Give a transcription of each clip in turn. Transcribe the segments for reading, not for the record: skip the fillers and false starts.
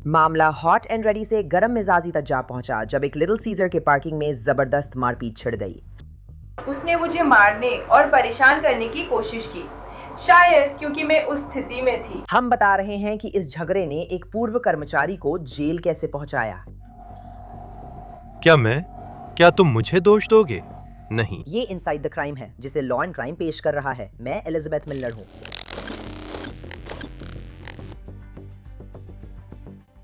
मामला hot and ready से गरम मिजाजी तक जा पहुंचा जब एक लिटिल सीजर के पार्किंग में जबरदस्त मारपीट छिड़ गई। उसने मुझे मारने और परेशान करने की कोशिश की, शायद क्योंकि मैं उस स्थिति में थी। हम बता रहे हैं कि इस झगड़े ने एक पूर्व कर्मचारी को जेल कैसे पहुंचाया। क्या तुम मुझे दोष दोगे? नहीं। ये इनसाइड द क्राइम है जिसे लॉ एंड क्राइम पेश कर रहा है। मैं एलिजाबेथ मिलर हूँ।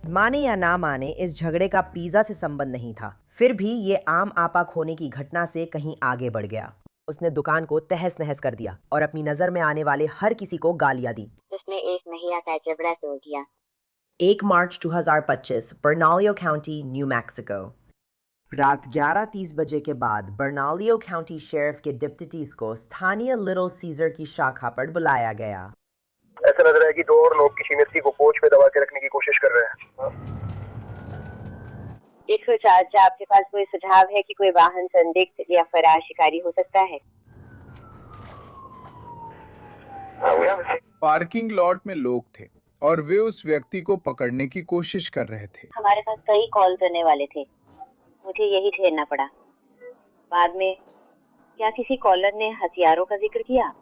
माने या ना माने, इस झगड़े का पिज्जा से संबंध नहीं था, फिर भी ये आम आपा खोने की घटना से कहीं आगे बढ़ गया। उसने दुकान को तहस नहस कर दिया और अपनी नजर में आने वाले हर किसी को गालियां दी। उसने एक नहीं आता जबड़ा तोड़ दिया। 1 मार्च 2025, बर्नालियो काउंटी, न्यू मैक्सिको। रात 11:30 बजे के बाद बर्नालियो काउंटी शेरिफ के डिप्टीज को स्थानीय लिटिल सीजर की शाखा पर बुलाया गया। ऐसा लग रहा है कि 2 और लोग किसी मिर्ची को कोच पे दबा के रखने की कोशिश कर रहे हैं। 104, आपके पास कोई सुझाव है कि कोई वाहन संदिग्ध या फरार शिकारी हो सकता है? पार्किंग लॉट में लोग थे और वे उस व्यक्ति को पकड़ने की कोशिश कर रहे थे। हमारे पास कई कॉल करने वाले थे, मुझे यही झेलना पड़ा। बाद में क्या किसी कॉलर ने हथियारों का जिक्र किया?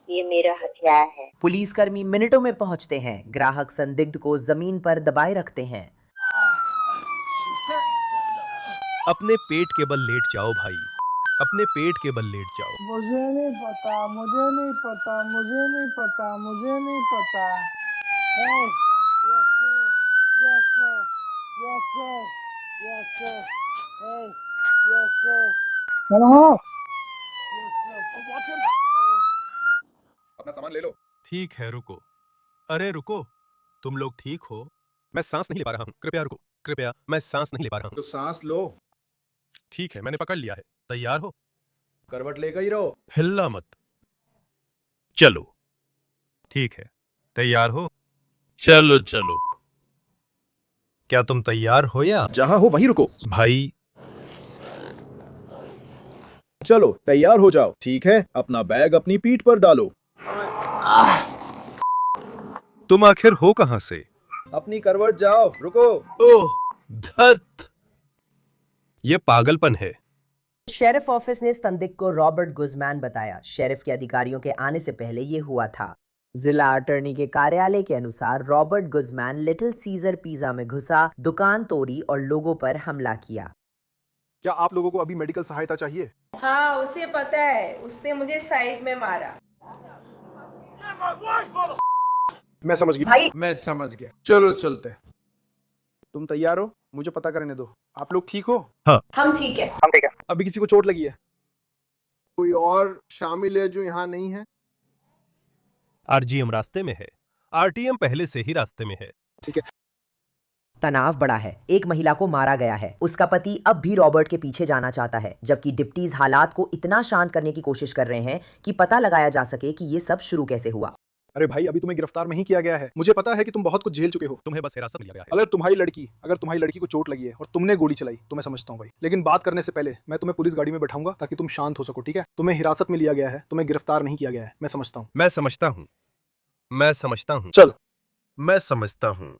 ये मेरा हथियार है। पुलिसकर्मी मिनटों में पहुंचते हैं, ग्राहक संदिग्ध को जमीन पर दबाए रखते हैं। अपने पेट के बल लेट जाओ भाई, अपने पेट के बल लेट जाओ। मुझे नहीं पता, मुझे नहीं पता, मुझे नहीं पता, मुझे नहीं पता। Hey, yes sir, yes sir, yes sir, yes sir, hey, yes sir. चलो हो। Yes sir. Watch him. अपना सामान ले लो। ठीक है, रुको। अरे रुको, तुम लोग ठीक हो? मैं सांस नहीं ले पा रहा हूँ, कृपया रुको। कृपया, मैं सांस नहीं ले पा रहा तो हूँ। सांस लो। ठीक है, मैंने पकड़ लिया है। तैयार हो? करवट लेकर ही रहो। हिलना मत। चलो। ठीक है, तैयार हो? चलो चलो। क्या तुम तैयार हो या? जहां हो वहीं रुको। भाई, चलो तैयार हो जाओ। ठीक है, अपना बैग अपनी पीठ पर डालो। तुम आखिर हो कहां से? अपनी करवट जाओ, रुको। ओह, धत! ये पागलपन है। शेरिफ ऑफिस ने संदिग्ध को रॉबर्ट गुजमैन बताया। शेरिफ के अधिकारियों के आने से पहले ये हुआ था। जिला अटॉर्नी के कार्यालय के अनुसार Robert Guzman Little Caesar pizza में घुसा, दुकान तोड़ी और लोगों पर हमला किया। क्या आप लोगों को अभी मेडिकल सहायता चाहिए? हाँ, उसे पता है, उसने मुझे साइड में मारा। मैं समझ गया। भाई, मैं समझ गया। चलो चलते। तुम तैयार हो? मुझे पता करने दो। आप लोग ठीक हो? हम ठीक है। हम ठीक है। अभी किसी को चोट लगी है? कोई और शामिल है जो यहाँ नहीं है? आरजीएम रास्ते में है। आरटीएम पहले से ही रास्ते में है। ठीक है। तनाव बढ़ा है। एक महिला को मारा गया है। उसका पति अब भी रॉबर्ट के पीछे जाना चाहता है, जबकि डिप्टीज हालात को इतना शांत करने की कोशिश कर रहे हैं कि पता लगाया जा सके कि ये सब शुरू कैसे हुआ। अरे भाई, अभी तुम्हें गिरफ्तार नहीं किया गया है। मुझे पता है कि तुम बहुत कुछ झेल चुके हो। तुम्हें बस हिरासत में लिया गया है। अगर तुम्हारी लड़की को चोट लगी है और तुमने गोली चलाई तो मैं समझता हूँ भाई, लेकिन बात करने से पहले मैं तुम्हें पुलिस गाड़ी में बैठाऊंगा ताकि तुम शांत हो सको। ठीक है? तुम्हें हिरासत में लिया गया है, तुम्हें गिरफ्तार नहीं किया गया है। मैं समझता हूँ। मैं समझता हूँ। मैं समझता हूँ। चल। मैं समझता हूँ।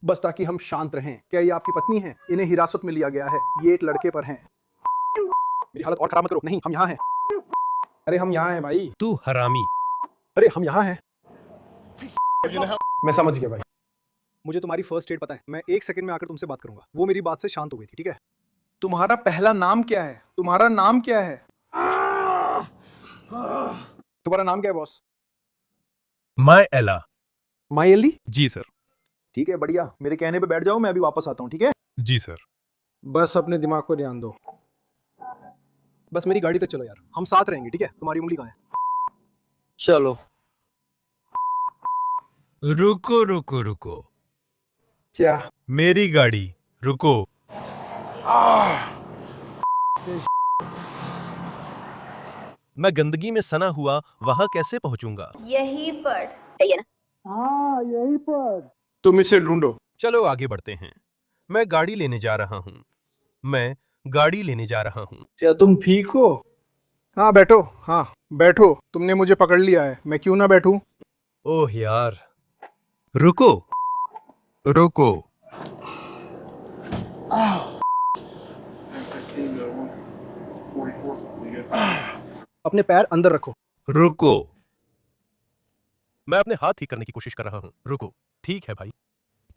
बस ताकि हम शांत रहें। क्या ये आपकी पत्नी है? इन्हें हिरासत में लिया गया है। ये एक लड़के पर हैं। मेरी हालत और खराब मत करो। नहीं, हम यहाँ हैं। अरे हम यहाँ हैं भाई। तू हरामी। अरे हम यहाँ हैं। मैं समझ गया भाई। मुझे तुम्हारी फर्स्ट एड पता है। मैं 1 सेकंड में आकर तुमसे बात करूंगा। वो मेरी बात से शांत हो गई थी। ठीक है? तुम्हारा पहला नाम क्या है? तुम्हारा नाम क्या है? तुम्हारा नाम क्या है बॉस? माय एला। मायली? जी सर। ठीक है, बढ़िया। मेरे कहने पे बैठ जाओ, मैं अभी वापस आता हूँ। ठीक है? जी सर। बस अपने दिमाग को ध्यान दो। बस मेरी गाड़ी तक चलो यार, हम साथ रहेंगे। ठीक है? तुम्हारी उंगली कहाँ है? चलो। रुको रुको रुको। क्या? मेरी गाड़ी। रुको। मैं गंदगी में सना हुआ वहां कैसे पहुंचूंगा? यहीं पर। सही है ना? हाँ, यहीं पर। तुम इसे ढूंढो। चलो आगे बढ़ते हैं। मैं गाड़ी लेने जा रहा हूँ। मैं गाड़ी लेने जा रहा हूँ। क्या तुम ठीक हो? हाँ बैठो। हाँ बैठो। तुमने मुझे पकड़ लिया है, मैं क्यों ना बैठूं? ओह यार, रुको रुको। अपने पैर अंदर रखो। रुको, मैं अपने हाथ ठीक करने की कोशिश कर रहा हूं। रुको। ठीक है भाई,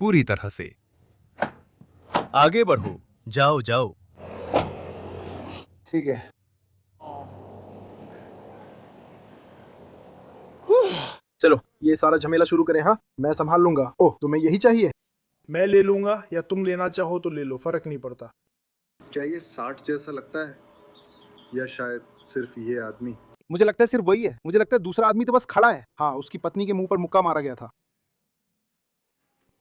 पूरी तरह से आगे बढ़ो। जाओ जाओ। ठीक है। चलो ये सारा झमेला शुरू करें। हाँ, मैं संभाल लूंगा। ओह, तुम्हें यही चाहिए? मैं ले लूंगा या तुम लेना चाहो तो ले लो, फर्क नहीं पड़ता। क्या ये 60 जैसा लगता है या शायद सिर्फ ये आदमी? मुझे लगता है सिर्फ वही है। मुझे लगता है दूसरा आदमी तो बस खड़ा है। हाँ, उसकी पत्नी के मुंह पर मुक्का मारा गया था।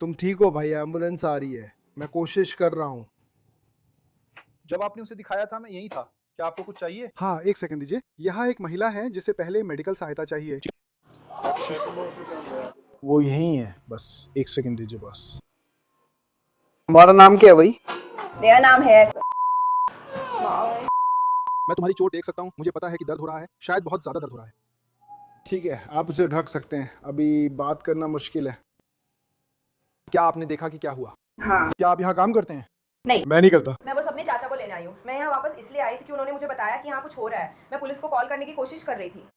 तुम ठीक हो भाई? एम्बुलेंस आ रही है, मैं कोशिश कर रहा हूँ। जब आपने उसे दिखाया था मैं यही था। क्या आपको कुछ चाहिए? हाँ, एक सेकंड दीजिए। यहाँ एक महिला है जिसे पहले मेडिकल सहायता चाहिए। वो यही है, बस एक सेकंड दीजिए बस। तुम्हारा नाम क्या है भाई? मेरा नाम है। मैं तुम्हारी चोट देख सकता हूँ। मुझे पता है कि दर्द हो रहा है, शायद बहुत ज्यादा दर्द हो रहा है। ठीक है, आप उसे ढक सकते हैं, अभी बात करना मुश्किल है। क्या आपने देखा कि क्या हुआ? हाँ। क्या आप यहाँ काम करते हैं? नहीं। मैं नहीं करता। मैं बस अपने चाचा को लेने आई हूँ। मैं यहाँ वापस इसलिए आई थी कि उन्होंने मुझे बताया कि यहाँ कुछ हो रहा है। मैं पुलिस को कॉल करने की कोशिश कर रही थी।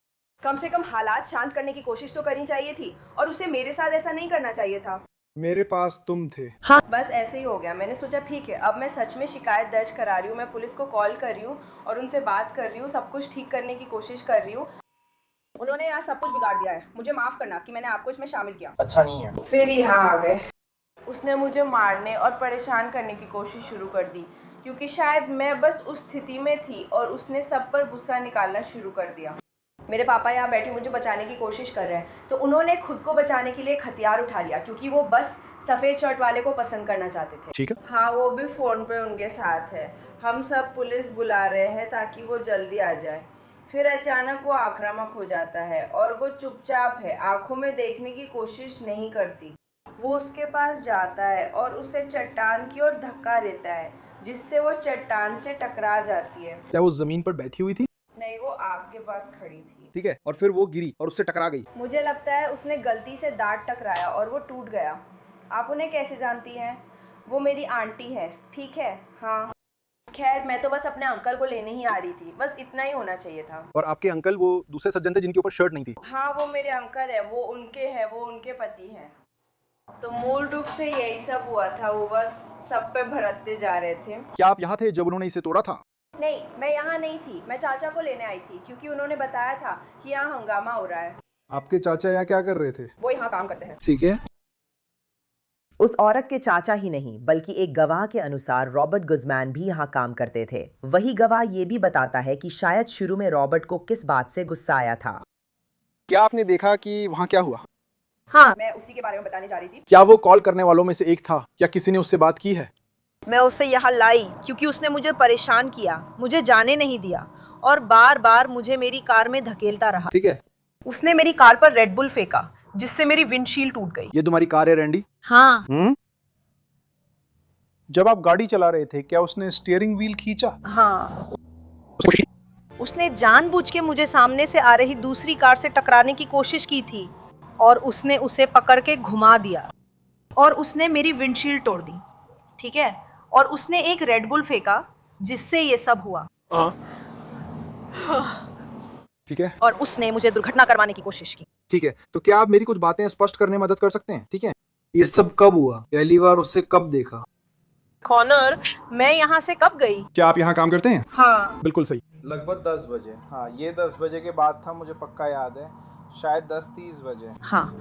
कम से कम हालात शांत करने की कोशिश तो करनी चाहिए थी, और उसे मेरे साथ ऐसा नहीं करना चाहिए था। मेरे पास तुम थे। हाँ, बस ऐसे ही हो गया। मैंने सोचा ठीक है, अब मैं सच में शिकायत दर्ज करा रही हूँ। मैं पुलिस को कॉल कर रही हूँ और उनसे बात कर रही हूँ, सब कुछ ठीक करने की कोशिश कर रही हूँ। उन्होंने यहाँ सब कुछ बिगाड़ दिया है। मुझे माफ़ करना कि मैंने आपको इसमें शामिल किया। अच्छा नहीं है। फिर यहाँ आ गए। उसने मुझे मारने और परेशान करने की कोशिश शुरू कर दी, क्योंकि शायद मैं बस उस स्थिति में थी और उसने सब पर गुस्सा निकालना शुरू कर दिया। मेरे पापा यहाँ बैठे मुझे बचाने की कोशिश कर रहे हैं, तो उन्होंने खुद को बचाने के लिए एक हथियार उठा लिया, क्योंकि वो बस सफ़ेद शर्ट वाले को पसंद करना चाहते थे। ठीक है। हाँ, वो भी फ़ोन पे उनके साथ है। हम सब पुलिस बुला रहे हैं ताकि वो जल्दी आ जाए। फिर अचानक वो आक्रामक हो जाता है और वो चुपचाप है, आंखों में देखने की कोशिश नहीं करती। वो उसके पास जाता है और उसे चट्टान की ओर धक्का देता है, जिससे वो चट्टान से टकरा जाती है। क्या वो जमीन पर बैठी हुई थी? नहीं, वो आग के पास खड़ी थी। ठीक है, और फिर वो गिरी और उससे टकरा गई। मुझे लगता है उसने गलती से दांत टकराया और वो टूट गया। आप उन्हें कैसे जानती हैं? वो मेरी आंटी है। ठीक है। हाँ, खैर मैं तो बस अपने अंकल को लेने ही आ रही थी, बस इतना ही होना चाहिए था। और आपके अंकल वो दूसरे सज्जन थे जिनके ऊपर शर्ट नहीं थी? हाँ, वो मेरे अंकल है, वो उनके पति हैं। तो मूल रूप से यही सब हुआ था। वो बस सब पे भड़कते जा रहे थे। क्या आप यहाँ थे जब उन्होंने इसे तोड़ा था? नहीं, मैं यहाँ नहीं थी। मैं चाचा को लेने आई थी, क्योंकि उन्होंने बताया था कि यहाँ हंगामा हो रहा है। आपके चाचा यहाँ क्या कर रहे थे? वो यहाँ काम करते हैं। ठीक है। उस औरत के चाचा ही नहीं बल्कि एक गवाह के अनुसार रॉबर्ट गुज़मैन भी यहाँ काम करते थे। वही गवाह ये भी बताता है कि शायद शुरू में रॉबर्ट को किस बात से गुस्सा आया था। क्या आपने देखा कि वहाँ क्या हुआ? हाँ, मैं उसी के बारे में बताने जा रही थी। क्या वो कॉल करने वालों में से एक था? क्या किसी ने उससे बात की है? मैं उसे यहाँ लाई क्योंकि उसने मुझे परेशान किया, मुझे जाने नहीं दिया और बार बार मुझे मेरी कार में धकेलता रहा। ठीक है। उसने मेरी कार पर रेड बुल फेंका, जिससे मेरी विंडशील्ड टूट गई। ये तुम्हारी कार है रैंडी? हाँ। जब आप गाड़ी चला रहे थे क्या उसने स्टीयरिंग व्हील खींचा? हाँ, उसने जानबूझ के मुझे सामने से आ रही दूसरी कार से टकराने की कोशिश की थी और उसने उसे पकड़ के घुमा दिया और उसने मेरी विंडशील्ड तोड़ दी। ठीक है, और उसने एक रेड बुल फेंका, जिससे ये सब हुआ। ठीक है। और उसने मुझे दुर्घटना करवाने की कोशिश की। ठीक है, तो क्या आप मेरी कुछ बातें स्पष्ट करने में मदद कर सकते हैं? ठीक है। ये सब कब हुआ? पहली बार उससे कब देखा? कॉनर, मैं यहाँ से कब गई? क्या आप यहाँ काम करते हैं? हाँ। बिल्कुल सही। लगभग 10 बजे। हाँ, ये 10 बजे के बाद था, मुझे पक्का याद है। शायद 10:30 बजे। हाँ,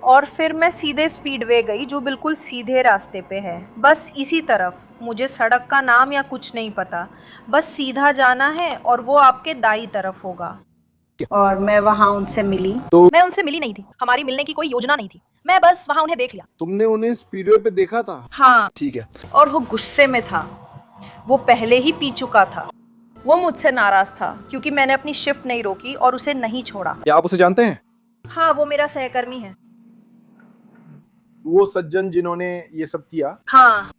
और फिर मैं सीधे स्पीडवे गई, जो बिल्कुल सीधे रास्ते पे है, बस इसी तरफ। मुझे सड़क का नाम या कुछ नहीं पता, बस सीधा जाना है और वो आपके दाई तरफ होगा। और मैं वहाँ उनसे मिली। मैं उनसे मिली नहीं थी, हमारी मिलने की कोई योजना नहीं थी। मैं बस वहाँ उन्हें देख लिया। तुमने उन्हें स्पीडवे पे देखा था? हाँ। ठीक है। और वो गुस्से में था, वो पहले ही पी चुका था। वो मुझसे नाराज था क्योंकि मैंने अपनी शिफ्ट नहीं रोकी और उसे नहीं छोड़ा। क्या आप उसे जानते हैं? हाँ, वो मेरा सहकर्मी है। वो सज्जन जिन्होंने ये सब किया? हाँ।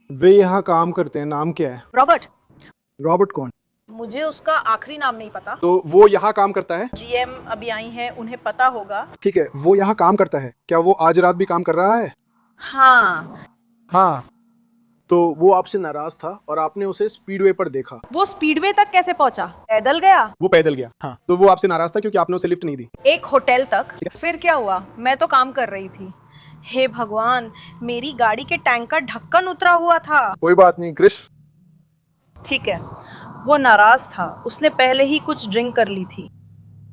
वे यहाँ काम करते हैं, नाम क्या है? रॉबर्ट। रॉबर्ट कौन? मुझे उसका आखिरी नाम नहीं पता। तो वो यहाँ काम करता है? जीएम अभी आई हैं, उन्हें पता होगा। ठीक है, वो यहाँ काम करता है। क्या वो आज रात भी काम कर रहा है? हाँ। हाँ। तो वो आपसे नाराज था और आपने उसे स्पीडवे पर देखा। वो स्पीडवे तक कैसे पहुंचा? पैदल गया? वो पैदल गया। हाँ। तो वो आपसे नाराज था क्योंकि आपने उसे लिफ्ट नहीं दी। एक होटल तक। फिर क्या हुआ? मैं तो काम कर रही थी। हे भगवान, मेरी गाड़ी के टैंक का ढक्कन उतरा हुआ था। कोई बात नहीं क्रिश। ठीक है, वो नाराज था, उसने पहले ही कुछ ड्रिंक कर ली थी।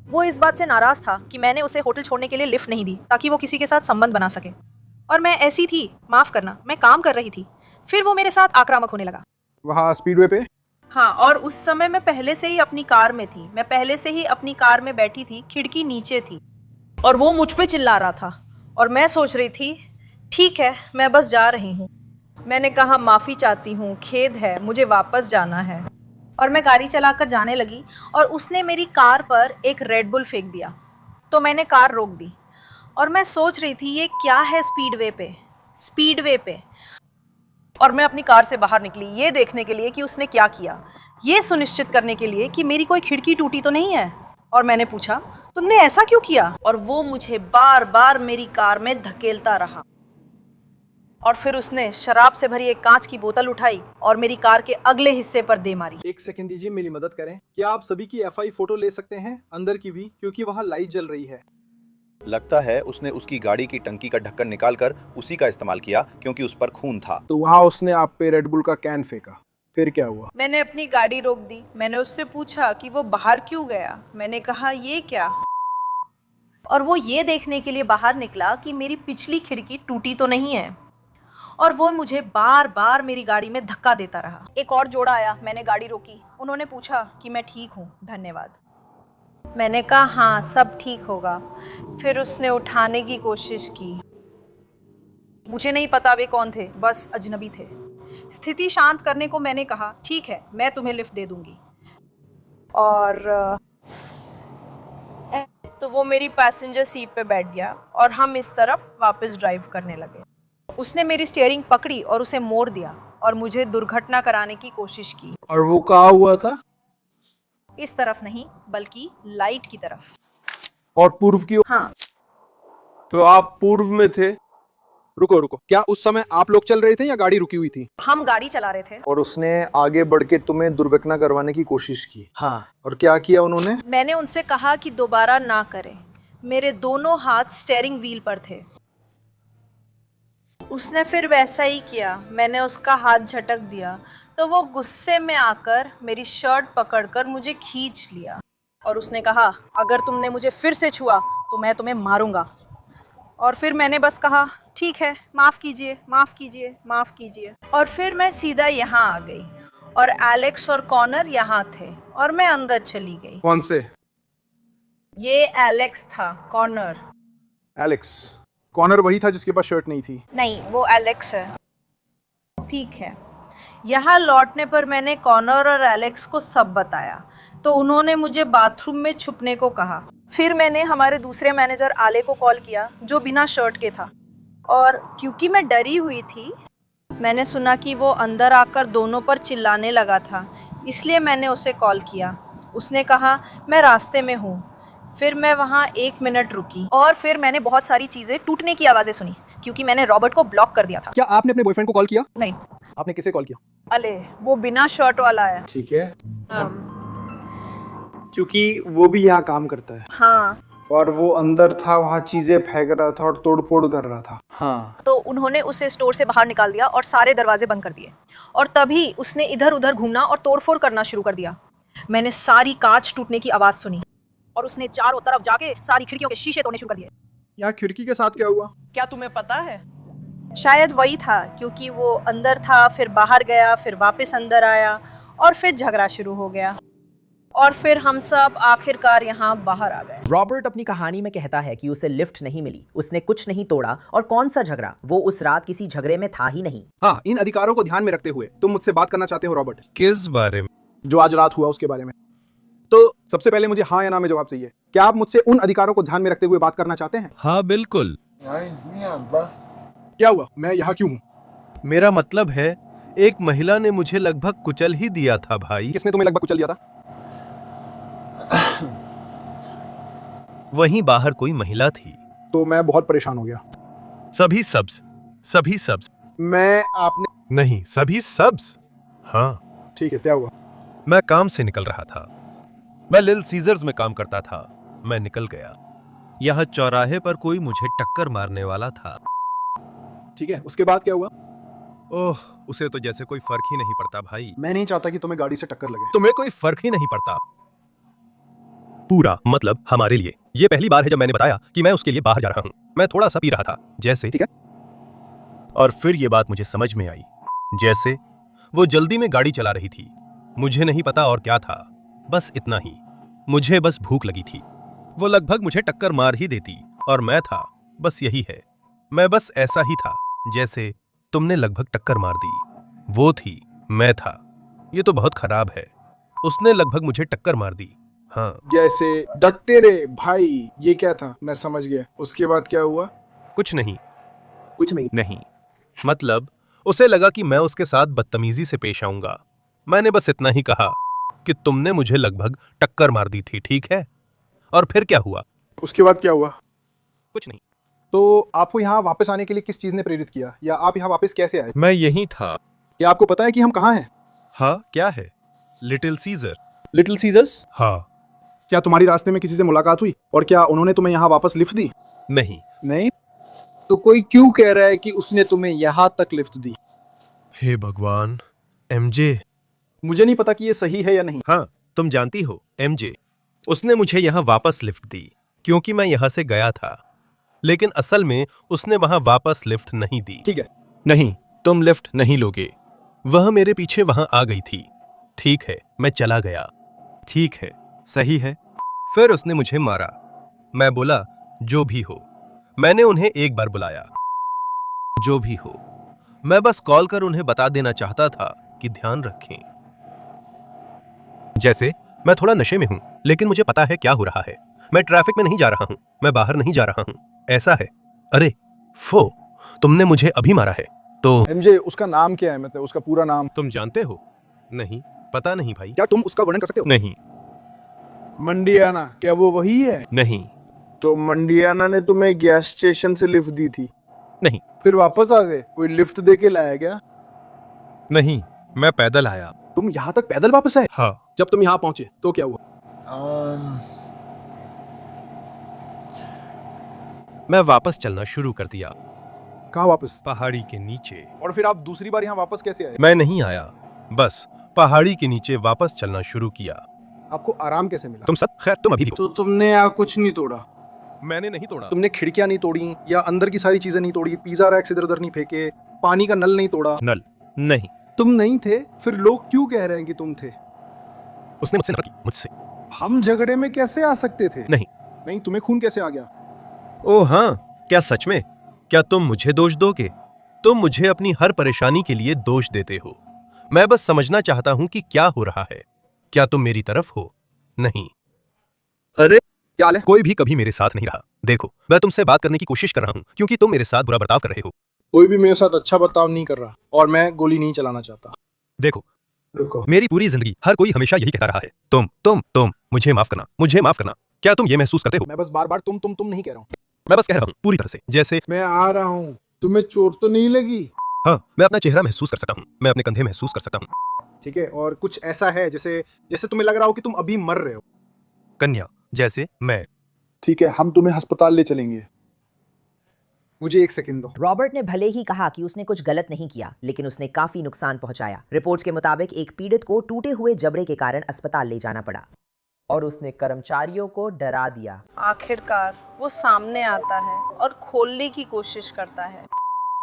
वो इस बात से नाराज था कि मैंने उसे होटल छोड़ने के लिए लिफ्ट नहीं दी ताकि वो किसी के साथ संबंध बना सके। और मैं ऐसी थी, माफ करना, मैं काम कर रही थी। फिर वो मेरे साथ आक्रामक होने लगा। वहाँ स्पीडवे पे? हाँ, और उस समय मैं पहले से ही अपनी कार में थी। मैं पहले से ही अपनी कार में बैठी थी, खिड़की नीचे थी, और वो मुझ पे चिल्ला रहा था। और मैं सोच रही थी, ठीक है, मैं बस जा रही हूँ। मैंने कहा माफ़ी चाहती हूँ, खेद है, मुझे वापस जाना है। और मैं गाड़ी चलाकर जाने लगी और उसने मेरी कार पर एक रेड बुल फेंक दिया। तो मैंने कार रोक दी और मैं सोच रही थी ये क्या है स्पीडवे पे। और मैं अपनी कार से बाहर निकली ये देखने के लिए कि उसने क्या किया, ये सुनिश्चित करने के लिए कि मेरी कोई खिड़की टूटी तो नहीं है। और मैंने पूछा, तुमने ऐसा क्यों किया? और वो मुझे बार बार मेरी कार में धकेलता रहा। और फिर उसने शराब से भरी एक कांच की बोतल उठाई और मेरी कार के अगले हिस्से पर दे मारी। एक सेकंड दीजिए, मेरी मदद करें। क्या आप सभी की एफआई फोटो ले सकते हैं, अंदर की भी, क्योंकि वहाँ लाइट जल रही है। लगता है उसने उसकी गाड़ी की टंकी का ढक्कन निकालकर उसी का इस्तेमाल किया क्योंकि उस पर खून था। तो वहाँ उसने आप पे रेड बुल का कैन फेंका, फिर क्या हुआ? मैंने अपनी गाड़ी रोक दी। मैंने उससे पूछा कि वो बाहर क्यों गया। मैंने कहा ये क्या, और वो ये देखने के लिए बाहर निकला कि मेरी पिछली खिड़की टूटी तो नहीं है। और वो मुझे बार बार मेरी गाड़ी में धक्का देता रहा। एक और जोड़ा आया, मैंने गाड़ी रोकी। उन्होंने पूछा कि मैं ठीक हूँ, धन्यवाद। मैंने कहा हाँ, सब ठीक होगा। फिर उसने उठाने की कोशिश की। मुझे नहीं पता वे कौन थे, बस अजनबी थे। स्थिति शांत करने को मैंने कहा, ठीक है, मैं तुम्हें लिफ्ट दे दूंगी। और तो वो मेरी पैसेंजर सीट पे बैठ गया और हम इस तरफ वापस ड्राइव करने लगे। उसने मेरी स्टीयरिंग पकड़ी और उसे मोड़ दिया और मुझे दुर्घटना कराने की कोशिश की। और वो कहाँ हुआ था? इस तरफ नहीं, बल्कि लाइट की तरफ। और पूर्व की? हाँ। तो आप पूर्व में थे? रुको, क्या उस समय आप लोग चल रहे थे या गाड़ी रुकी हुई थी? हम गाड़ी चला रहे थे। और उसने आगे बढ़ के तुम्हें दुर्घटना करवाने की कोशिश की? हाँ। और क्या किया उन्होंने? मैंने उनसे कहा कि दोबारा ना करें। मेरे दोनों हाथ स्टीयरिंग व्हील पर थे। उसने फिर वैसा ही किया। मैंने उसका हाथ झटक दिया तो वो गुस्से में आकर मेरी शर्ट पकड़कर मुझे खींच लिया और उसने कहा, अगर तुमने मुझे फिर से छुआ तो मैं तुम्हें मारूंगा। और फिर मैंने बस कहा, ठीक है, माफ़ कीजिए, माफ़ कीजिए, माफ़ कीजिए। और फिर मैं सीधा यहाँ आ गई और एलेक्स और कॉनर यहाँ थे और मैं अंदर चली गई। कौन से? ये एलेक्स था, कॉनर। एलेक्स? कॉनर वही था जिसके पास शर्ट नहीं थी? नहीं, वो एलेक्स है। ठीक है। यहाँ लौटने पर मैंने कॉनर और एलेक्स को सब बताया तो उन्होंने मुझे बाथरूम में छुपने को कहा। फिर मैंने हमारे दूसरे मैनेजर आले को कॉल किया जो बिना शर्ट के था, और क्योंकि मैं डरी हुई थी, मैंने सुना कि वो अंदर आकर दोनों पर चिल्लाने लगा था, इसलिए मैंने उसे कॉल किया। उसने कहा मैं रास्ते में हूँ। फिर मैं वहाँ 1 मिनट रुकी और फिर मैंने बहुत सारी चीज़ें टूटने की आवाज़ें सुनी क्योंकि मैंने रॉबर्ट को ब्लॉक कर दिया था। क्या आपने अपने बॉयफ्रेंड को कॉल किया? नहीं। आपने किसे कॉल किया? अले, वो बिना शर्ट वाला है। ठीक है। क्योंकि वो भी यहाँ काम करता है। हाँ। और वो अंदर था, वहाँ चीजें फेंक रहा था और तोड़ फोड़ कर रहा था। हाँ। तो उन्होंने उसे स्टोर से बाहर निकाल दिया और सारे दरवाजे बंद कर दिए और तभी उसने इधर उधर घूमना और तोड़फोड़ करना शुरू कर दिया। मैंने सारी कांच टूटने की आवाज़ सुनी और उसने चारों तरफ जाके सारी खिड़कियों के शीशे तोड़ने शुरू कर दिए। यहाँ खिड़की के साथ क्या हुआ? क्या तुम्हें पता है? शायद वही था, क्योंकि वो अंदर था, फिर बाहर गया, फिर वापस अंदर आया और फिर झगड़ा शुरू हो गया और फिर हम सब आखिरकार यहाँ बाहर आ गए। रॉबर्ट अपनी कहानी में कहता है कि उसे लिफ्ट नहीं मिली, उसने कुछ नहीं तोड़ा और कौन सा झगड़ा, वो उस रात किसी झगड़े में था ही नहीं। हाँ, इन अधिकारों को ध्यान में रखते हुए तुम मुझसे बात करना चाहते हो रॉबर्ट? किस बारे में? जो आज रात हुआ उसके बारे में। तो सबसे पहले मुझे हाँ या ना में जवाब चाहिए। क्या आप मुझसे उन अधिकारों को ध्यान में रखते हुए बात करना चाहते हैं? हाँ बिल्कुल। क्या हुआ? मैं यहाँ क्यों हूँ? मेरा मतलब है एक महिला ने मुझे लगभग कुचल ही दिया था भाई। किसने तुम्हें लगभग कुचल दिया था? वहीं बाहर कोई महिला थी। तो मैं बहुत परेशान हो गया। सभी सब्ज। मैं आपने नहीं, सभी सब्ज। हाँ। ठीक है, क्या हुआ? मैं काम से निकल रहा था। मैं लिटिल सीजर्स में काम करता था। मैं निकल गया। यहाँ चौराहे पर कोई मुझे टक्कर मारने वाला था। ठीक है, उसके बाद क्या हुआ? ओह, उसे तो जैसे कोई फर्क ही नहीं पड़ता भाई। मैं नहीं चाहता कि तुम्हें गाड़ी से टक्कर लगे। तुम्हें कोई फर्क ही नहीं पड़ता। पूरा मतलब हमारे लिए ये पहली बार है जब मैंने बताया कि मैं उसके लिए बाहर जा रहा हूं। मैं थोड़ा सा पी रहा था जैसे, ठीक है। और फिर ये बात मुझे समझ में आई। जैसे वो जल्दी में गाड़ी चला रही थी। मुझे नहीं पता और क्या था, बस इतना ही। मुझे बस भूख लगी थी। वो लगभग मुझे टक्कर मार ही देती और मैं था, बस यही है। मैं बस ऐसा ही था जैसे तुमने लगभग टक्कर मार दी। वो थी, मैं था। ये तो बहुत खराब है। उसने लगभग मुझे टक्कर मार दी। हाँ। जैसे दत्तेरे भाई, ये क्या था? मैं समझ गया। उसके बाद क्या हुआ? कुछ नहीं। मतलब उसे लगा कि मैं उसके साथ बदतमीजी से पेश आऊंगा। मैंने बस इतना ही कहा कि तुमने मुझे लगभग टक्कर मार दी थी, ठीक है? और फिर क्या हुआ? उसके बाद क्या हुआ? कुछ नहीं। तो आपको यहाँ वापस आने के लिए किस चीज ने प्रेरित किया, या आप यहाँ वापस कैसे आए? मैं यही था। क्या आपको पता है कि हम कहाँ हैं? हाँ, क्या है? Little Caesar. Little Caesars? हाँ। क्या तुम्हारी रास्ते में किसी से मुलाकात हुई, और क्या उन्होंने तुम्हें यहाँ वापस लिफ्ट दी? नहीं। तो कोई क्यों कह रहा है कि उसने तुम्हें यहाँ तक लिफ्ट दी? हे भगवान, एमजे। मुझे नहीं पता कि ये सही है या नहीं। हाँ, तुम जानती हो, एमजे। उसने मुझे यहाँ वापस लिफ्ट दी क्योंकि मैं यहाँ से गया था, लेकिन असल में उसने वहां वापस लिफ्ट नहीं दी। ठीक है। नहीं, तुम लिफ्ट नहीं लोगे। वह मेरे पीछे वहां आ गई थी। ठीक है, मैं चला गया। ठीक है, सही है। फिर उसने मुझे मारा। मैं बोला, जो भी हो। मैंने उन्हें एक बार बुलाया, जो भी हो। मैं बस कॉल कर उन्हें बता देना चाहता था कि ध्यान रखें। जैसे मैं थोड़ा नशे में हूं, लेकिन मुझे पता है क्या हो रहा है। मैं ट्रैफिक में नहीं जा रहा हूं, मैं बाहर नहीं जा रहा हूं। ऐसा है। अरे फो, तुमने मुझे अभी मारा है। तो एमजे, उसका नाम क्या है? मतलब उसका पूरा नाम तुम जानते हो? नहीं, पता नहीं भाई। क्या तुम उसका वर्णन कर सकते हो? नहीं। मंडियाना, क्या वो वही है? नहीं। तो मंडियाना ने तुम्हें गैस स्टेशन से लिफ्ट दी थी? नहीं। फिर वापस आ गए? कोई लिफ्ट दे के लाया क्या? नहीं, मैं पैदल आया। तुम यहाँ तक पैदल वापस आए? हाँ। जब तुम यहाँ पहुंचे तो क्या हुआ? मैं वापस चलना शुरू कर दिया। कहाँ वापस? पहाड़ी के नीचे। और फिर आप दूसरी बार यहाँ वापस कैसे आए? मैं नहीं आया, बस पहाड़ी के नीचे वापस चलना शुरू किया। आपको आराम कैसे मिला? तुम सब खैर, तुम अभी भी तो तुमने यहाँ कुछ नहीं तोड़ा? मैंने नहीं तोड़ा। तुमने खिड़कियां नहीं तोड़ी, या अंदर की सारी चीजें नहीं तोड़ी, पिज्जा रैक्स इधर उधर नहीं फेंके, पानी का नल नहीं तोड़ा? नल नहीं। तुम नहीं थे? फिर लोग क्यों कह रहे हैं कि तुम थे? उसने मुझसे नफरत की, मुझसे। हम झगड़े में कैसे आ सकते थे? नहीं। तुम्हें खून कैसे आ गया? ओह हाँ, क्या सच में? क्या तुम मुझे दोष दोगे? तुम मुझे अपनी हर परेशानी के लिए दोष देते हो। मैं बस समझना चाहता हूं कि क्या हो रहा है। क्या तुम मेरी तरफ हो? नहीं। अरे क्या हाल है? कोई भी कभी मेरे साथ नहीं रहा। देखो, मैं तुमसे बात करने की कोशिश कर रहा हूं क्योंकि तुम मेरे साथ बुरा बर्ताव कर रहे हो। कोई भी मेरे साथ अच्छा बर्ताव नहीं कर रहा, और मैं गोली नहीं चलाना चाहता। देखो, रुको। मेरी पूरी जिंदगी हर कोई हमेशा यही कहता रहा है, तुम मुझे माफ करना, मुझे माफ करना। क्या तुम ये महसूस करते हो? मैं बस बार बार तुम नहीं कह रहा हूँ। मैं बस कह रहा हूँ पूरी तरह से, जैसे मैं आ रहा हूँ। तुम्हें चोट तो नहीं लगी? हाँ, मैं अपना चेहरा महसूस कर सकता हूँ, मैं अपने कंधे महसूस कर सकता हूँ। ठीक है, और कुछ ऐसा है जैसे तुम्हें लग रहा हो कि तुम अभी मर रहे हो? कन्या, जैसे मैं। ठीक है, हम तुम्हें अस्पताल ले चलेंगे। मुझे 1 सेकंड दो। रॉबर्ट ने भले ही कहा कि उसने कुछ गलत नहीं किया, लेकिन उसने काफी नुकसान पहुंचाया। रिपोर्ट्स के मुताबिक एक पीड़ित को टूटे हुए जबड़े के कारण अस्पताल ले जाना पड़ा और उसने कर्मचारियों को डरा दिया। आखिरकार वो सामने आता है और खोलने की कोशिश करता है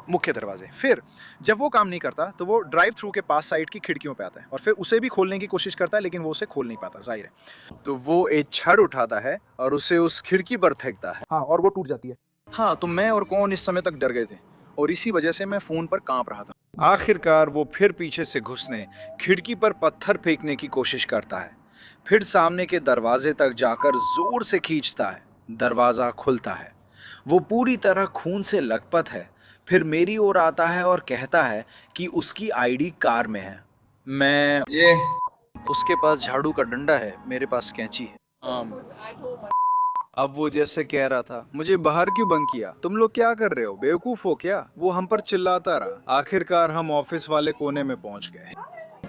मुख्य दरवाजे। फिर जब वो काम नहीं करता तो वो ड्राइव थ्रू के पास साइड की खिड़कियों पे आता है, और फिर उसे भी खोलने की कोशिश करता है, लेकिन वो उसे खोल नहीं पाता, जाहिर है। तो वो एक छड़ उठाता है और उसे उस खिड़की पर फेंकता है। हाँ, और वो टूट जाती है। हाँ, तो मैं और कौन इस समय तक डर गए थे, और इसी वजह से मैं फोन पर कांप रहा था। आखिरकार वो फिर पीछे से घुसने, खिड़की पर पत्थर फेंकने की कोशिश करता है। फिर सामने के दरवाजे तक जाकर जोर से खींचता है। दरवाजा खुलता है वो पूरी तरह खून से लथपथ है। फिर मेरी ओर आता है और कहता है कि उसकी आईडी कार में है। मैं ये उसके पास झाड़ू का डंडा है, मेरे पास कैंची है। अब वो जैसे कह रहा था, मुझे बाहर क्यों बंद किया? तुम लोग क्या कर रहे हो? बेवकूफ हो क्या? वो हम पर चिल्लाता रहा। आखिरकार हम ऑफिस वाले कोने में पहुंच गए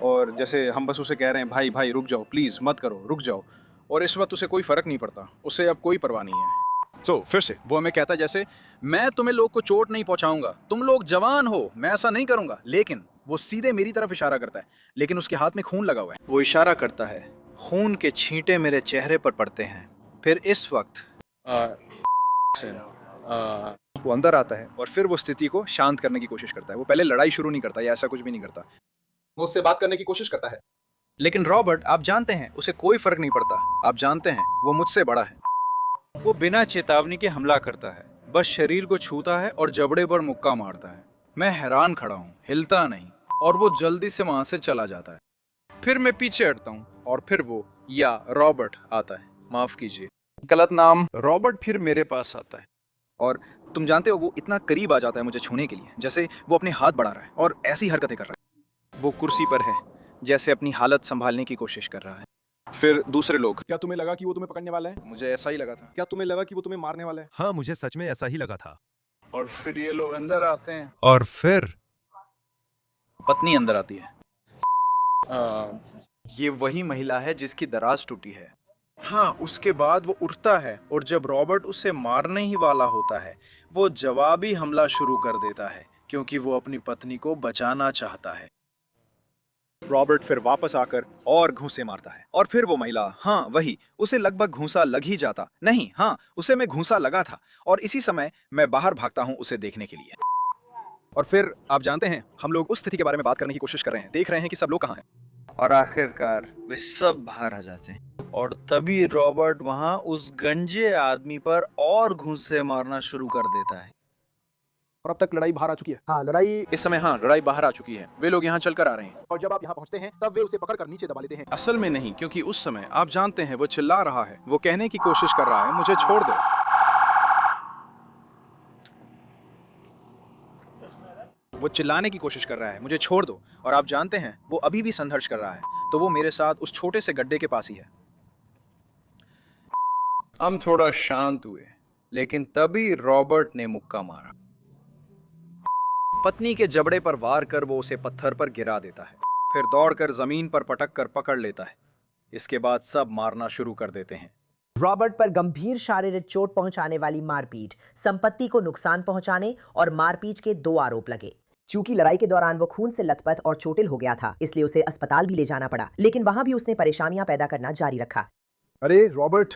और जैसे हम बस उसे कह रहे हैं, भाई भाई रुक जाओ, प्लीज मत करो, रुक जाओ। और इस वक्त उसे कोई फर्क नहीं पड़ता, उसे अब कोई परवाह नहीं है। फिर से वो हमें कहता है जैसे मैं तुम्हें लोग को चोट नहीं पहुंचाऊंगा, तुम लोग जवान हो, मैं ऐसा नहीं करूंगा। लेकिन वो सीधे मेरी तरफ इशारा करता है, लेकिन उसके हाथ में खून लगा हुआ है। वो इशारा करता है, खून के छींटे मेरे चेहरे पर पड़ते हैं। फिर इस वक्त वो अंदर आता है और फिर वो स्थिति को शांत करने की कोशिश करता है। वो पहले लड़ाई शुरू नहीं करता या ऐसा कुछ भी नहीं करता, वो उससे बात करने की कोशिश करता है। लेकिन रॉबर्ट, आप जानते हैं, उसे कोई फर्क नहीं पड़ता। आप जानते हैं, वो मुझसे बड़ा है। वो बिना चेतावनी के हमला करता है, बस शरीर को छूता है और जबड़े पर मुक्का मारता है। मैं हैरान खड़ा हूँ, हिलता नहीं, और वो जल्दी से वहां से चला जाता है। फिर मैं पीछे हटता हूँ और फिर वो या रॉबर्ट आता है, माफ कीजिए गलत नाम। रॉबर्ट फिर मेरे पास आता है और तुम जानते हो, वो इतना करीब आ जाता है मुझे छूने के लिए, जैसे वो अपने हाथ बढ़ा रहा है और ऐसी हरकतें कर रहा है। वो कुर्सी पर है, जैसे अपनी हालत संभालने की कोशिश कर रहा है। फिर दूसरे लोग, क्या तुम्हें लगा कि वो तुम्हें पकड़ने वाला है? मुझे ऐसा ही लगा था। क्या तुम्हें लगा कि वो तुम्हें मारने वाला है? हाँ, मुझे सच में ऐसा ही लगा था। और फिर ये लोग अंदर आते हैं और फिर पत्नी अंदर आती है। ये वही महिला है जिसकी दराज टूटी है। हाँ, उसके बाद वो उठता है और जब रॉबर्ट उसे मारने ही वाला होता है, वो जवाबी हमला शुरू कर देता है, क्योंकि वो अपनी पत्नी को बचाना चाहता है। रॉबर्ट फिर वापस आकर और घूंसे मारता है और फिर वो महिला, हाँ वही, उसे लगभग घूंसा लग ही जाता नहीं, हाँ उसे में घूंसा लगा था और इसी समय मैं बाहर भागता हूँ उसे देखने के लिए। और फिर आप जानते हैं, हम लोग उस स्थिति के बारे में बात करने की कोशिश कर रहे हैं, देख रहे हैं कि सब लोग कहाँ हैं। और आखिरकार वे सब बाहर आ जाते हैं और तभी रॉबर्ट वहां उस गंजे आदमी पर और घूंसे मारना शुरू कर देता है। और अब तक लड़ाई बाहर आ चुकी है। हाँ, लड़ाई इस समय, हाँ लड़ाई बाहर आ चुकी है। वे लोग यहाँ चलकर आ रहे हैं और जब आप यहाँ पहुँचते हैं तब वे उसे पकड़कर नीचे दबा लेते हैं। असल में नहीं, क्योंकि उस समय आप जानते हैं वो चिल्ला रहा है, वो कहने की कोशिश कर रहा है, मुझे छोड़ दो। वो चिल्लाने की कोशिश कर रहा है, मुझे छोड़ दो। और आप जानते हैं, वो अभी भी संघर्ष कर रहा है, तो वो मेरे साथ उस छोटे से गड्ढे के पास ही है। हम थोड़ा शांत हुए, लेकिन तभी रॉबर्ट ने मुक्का मारा। पत्नी के जबड़े पर वार कर वो उसे पत्थर पर गिरा देता है, फिर दौड़कर जमीन पर पटक कर पकड़ लेता है। इसके बाद सब मारना शुरू कर देते हैं। रॉबर्ट पर गंभीर शारीरिक चोट पहुंचाने वाली मारपीट, संपत्ति को नुकसान पहुंचाने और मारपीट के 2 आरोप लगे। चूंकि लड़ाई के दौरान वो खून से लथपथ और चोटिल हो गया था, इसलिए उसे अस्पताल भी ले जाना पड़ा, लेकिन वहां भी उसने परेशानियां पैदा करना जारी रखा। अरे रॉबर्ट,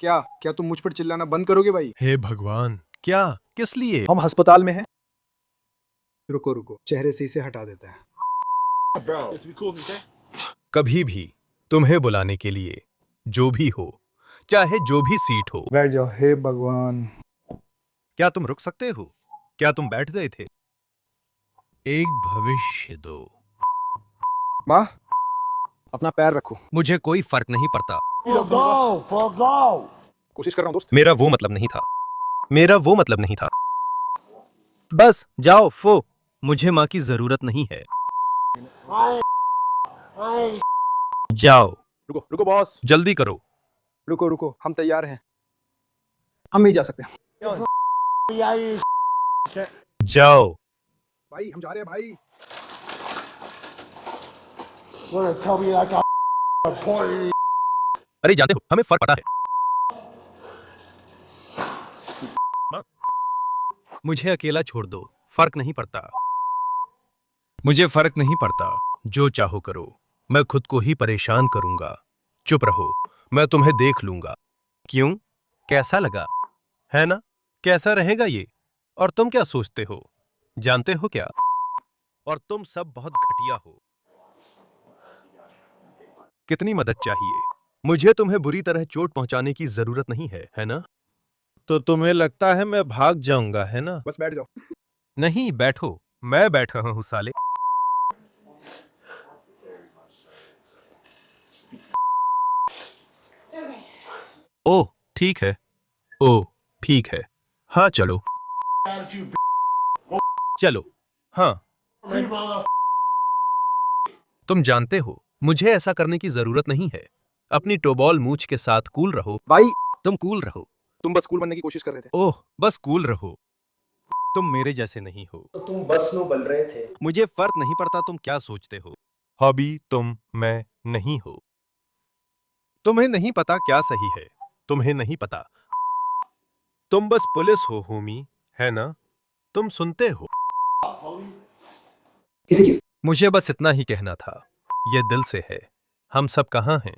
क्या तुम मुझ पर चिल्लाना बंद करोगे भाई? हे भगवान, क्या, किस लिए? हम अस्पताल में हैं। रुको, चेहरे से इसे हटा देता है। कभी भी तुम्हें बुलाने के लिए जो भी हो, चाहे जो भी सीट हो। बैठ जाओ। हे भगवान, क्या तुम रुक सकते हो? क्या तुम बैठ गए थे? एक भविष्य दो। माँ, अपना पैर रखो। मुझे कोई फर्क नहीं पड़ता। कोशिश कर रहा हूँ दोस्त। मेरा वो मतलब नहीं था। बस जाओ फो, मुझे माँ की जरूरत नहीं है। जाओ। रुको बॉस, जल्दी करो। रुको, हम तैयार हैं। हम नहीं जा सकते। जाओ। भाई, हम जा रहे हैं भाई। अरे जानते हो, हमें फर्क पड़ता है। मुझे अकेला छोड़ दो, फर्क नहीं पड़ता। मुझे फर्क नहीं पड़ता, जो चाहो करो, मैं खुद को ही परेशान करूंगा। चुप रहो, मैं तुम्हें देख लूंगा। क्यों, कैसा लगा? है ना? कैसा रहेगा ये? और तुम क्या सोचते हो? जानते हो क्या? और तुम सब बहुत घटिया हो। कितनी मदद चाहिए? मुझे तुम्हें बुरी तरह चोट पहुंचाने की जरूरत नहीं है ना? तो तुम्हें लगता है मैं भाग जाऊंगा, है ना? बस बैठ जाओ। नहीं, बैठो, मैं बैठ रहा हूं साले। ओह, ठीक है, ओ ठीक है, हाँ चलो चलो। हाँ तुम जानते हो मुझे ऐसा करने की जरूरत नहीं है। अपनी टोबॉल मूछ के साथ कूल रहो भाई तुम कूल रहो। तुम बस कूल बनने की कोशिश कर रहे थे। ओह बस कूल रहो, तुम मेरे जैसे नहीं हो। तो तुम बस नो बन रहे थे। मुझे फर्क नहीं पड़ता तुम क्या सोचते हो। हॉबी तुम मैं नहीं हो। तुम्हें नहीं पता क्या सही है, तुम्हें नहीं पता। तुम बस पुलिस हो होमी, है ना? तुम सुनते हो। मुझे बस इतना ही कहना था। ये दिल से है। हम सब कहाँ हैं?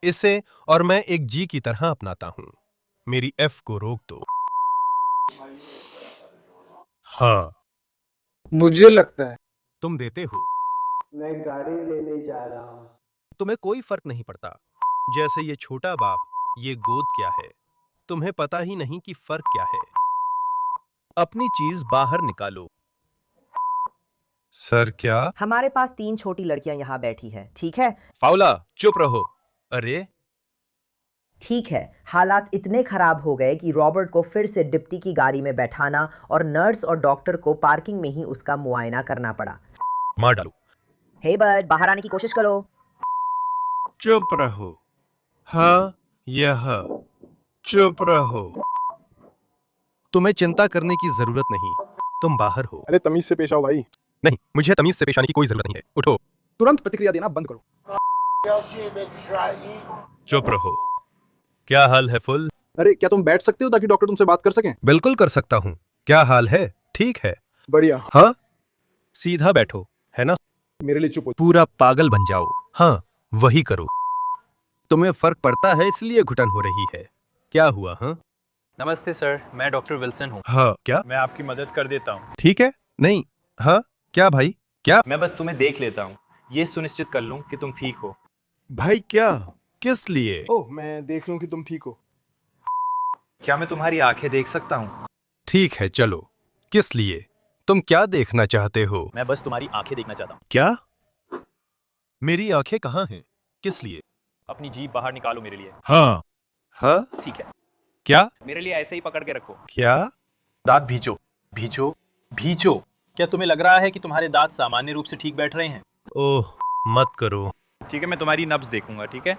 इसे और मैं एक जी की तरह अपनाता हूं। मेरी एफ को रोक दो। हाँ मुझे लगता है तुम देते हो। मैं गाड़ी लेने जा रहा हूँ। तुम्हें कोई फर्क नहीं पड़ता। जैसे ये छोटा बाप, ये गोद क्या है, तुम्हें पता ही नहीं कि फर्क क्या है। अपनी चीज बाहर निकालो। सर क्या? हमारे पास 3 छोटी लड़कियां यहाँ बैठी हैं, ठीक है? फाउला चुप रहो। अरे ठीक है, हालात इतने खराब हो गए कि रॉबर्ट को फिर से डिप्टी की गाड़ी में बैठाना और नर्स और डॉक्टर को पार्किंग में ही उसका मुआयना करना पड़ा। मार डालो। हे बर्ड, बाहर आने की कोशिश करो। चुप रहो। हाँ यह चुप रहो। तुम्हें चिंता करने की जरूरत नहीं, तुम बाहर हो। अरे तमीज से पेश आओ भाई। नहीं, मुझे तमीज से पेश आने की कोई जरूरत नहीं है। उठो। तुरंत प्रतिक्रिया देना बंद करो। चुप रहो। क्या हाल है फुल? अरे क्या तुम बैठ सकते हो ताकि डॉक्टर तुमसे बात कर सकें? बिल्कुल कर सकता हूँ। क्या हाल है? ठीक है। बढ़िया। हाँ सीधा बैठो, है ना? मेरे लिए चुप हो। पूरा पागल बन जाओ। हाँ वही करो। तुम्हें फर्क पड़ता है इसलिए घुटन हो रही है। क्या हुआ? हाँ नमस्ते सर, मैं डॉक्टर विल्सन हूँ। हाँ क्या? मैं आपकी मदद कर देता हूँ। ठीक है। नहीं हाँ क्या भाई क्या? मैं बस तुम्हें देख लेता हूँ, ये सुनिश्चित कर लूँ कि तुम ठीक हो। भाई क्या? किस लिए? ओह मैं देख लूं कि तुम ठीक हो। क्या मैं तुम्हारी आंखें देख सकता हूँ? ठीक है चलो। किस लिए? तुम क्या देखना चाहते हो? मैं बस तुम्हारी आंखें देखना चाहता हूँ। क्या? मेरी आंखें कहाँ हैं? किस लिए? अपनी जीभ बाहर निकालो मेरे लिए। हाँ हाँ ठीक है। क्या? मेरे लिए ऐसे ही पकड़ के रखो। क्या? दांत भींचो भींचो भींचो। क्या तुम्हें लग रहा है कि तुम्हारे दांत सामान्य रूप से ठीक बैठ रहे हैं? ओह मत करो। ठीक है, मैं तुम्हारी नब्ज देखूंगा। ठीक है?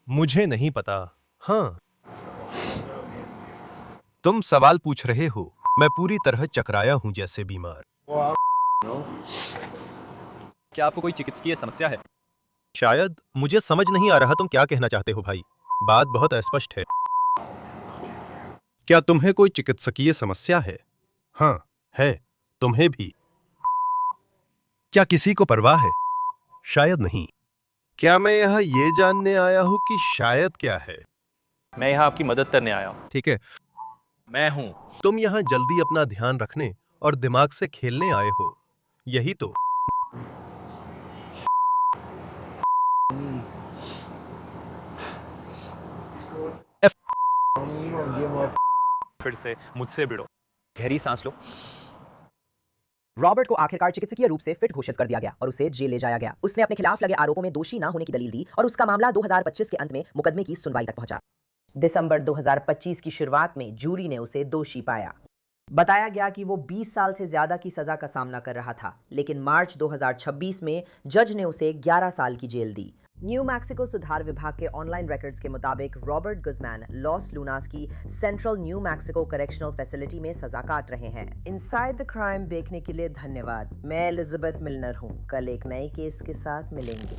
मुझे नहीं पता। हाँ तुम सवाल पूछ रहे हो। मैं पूरी तरह चकराया हूं जैसे बीमार। क्या आपको कोई चिकित्सकीय समस्या है? शायद। मुझे समझ नहीं आ रहा तुम क्या कहना चाहते हो भाई। बात बहुत अस्पष्ट है। क्या तुम्हें कोई चिकित्सकीय समस्या है? हाँ है। तुम्हें भी? क्या किसी को परवाह है? शायद नहीं। क्या मैं यहाँ ये जानने आया हूँ कि शायद क्या है? मैं यहाँ आपकी मदद करने आया हूँ। ठीक है। मैं हूँ। तुम यहाँ जल्दी अपना ध्यान रखने और दिमाग से खेलने आए हो, यही तो? फिर से मुझसे भिड़ो। गहरी सांस लो। रॉबर्ट को आखिरकार चिकित्सकीय रूप से फिट घोषित कर दिया गया और उसे जेल ले जाया गया। उसने अपने खिलाफ लगे आरोपों में दोषी न होने की दलील दी और उसका मामला 2025 के अंत में मुकदमे की सुनवाई तक पहुंचा। दिसंबर 2025 की शुरुआत में जूरी ने उसे दोषी पाया। बताया गया कि वो 20 साल से ज्यादा की सजा का सामना कर रहा था, लेकिन मार्च 2026 में जज ने उसे 11 साल की जेल दी। न्यू मैक्सिको सुधार विभाग के ऑनलाइन रिकॉर्ड्स के मुताबिक रॉबर्ट गुज़मैन लॉस लूनास की central new Mexico correctional facility में सजा काट रहे हैं। इनसाइड द क्राइम देखने के लिए धन्यवाद। मैं एलिजाबेथ मिलनर हूँ। कल एक नए केस के साथ मिलेंगे।